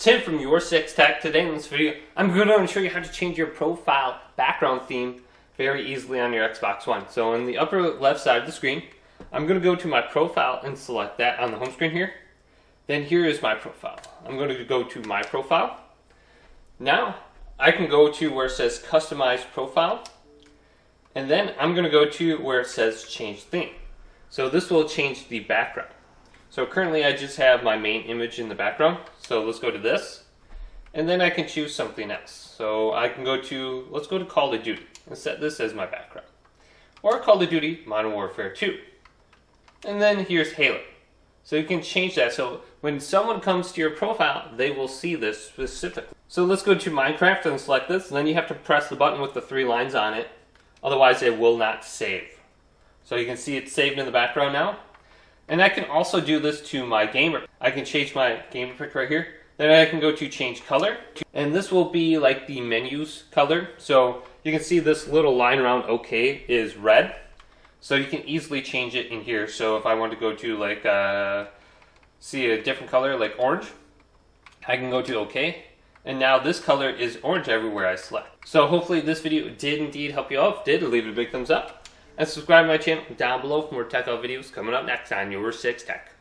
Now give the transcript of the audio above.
Tim from Your 6 Tech. Today in this video, I'm going to show you how to change your profile background theme very easily on your Xbox One. So in the upper left side of the screen, I'm going to go to my profile and select that on the home screen here. Then here is my profile. I'm going to go to my profile. Now I can go to where it says customize profile. And then I'm going to go to where it says change theme. So this will change the background. So currently I just have my main image in the background. So let's go to this. And then I can choose something else. So I can go to, let's go to Call of Duty and set this as my background. Or Call of Duty Modern Warfare 2. And then here's Halo. So you can change that. So when someone comes to your profile, they will see this specifically. So let's go to Minecraft and select this. And then you have to press the button with the 3 lines on it. Otherwise it will not save. So you can see it's saved in the background now. And I can also do this to my gamer. I can change my gamer pick right here. Then I can go to change color. And this will be like the menu's color. So you can see this little line around OK is red. So you can easily change it in here. So if I want to go to like, see a different color like orange, I can go to OK. And now this color is orange everywhere I select. So hopefully this video did indeed help you out. If it did, leave it a big thumbs up. And subscribe to my channel down below for more tech videos coming up next on Your 6 Tech.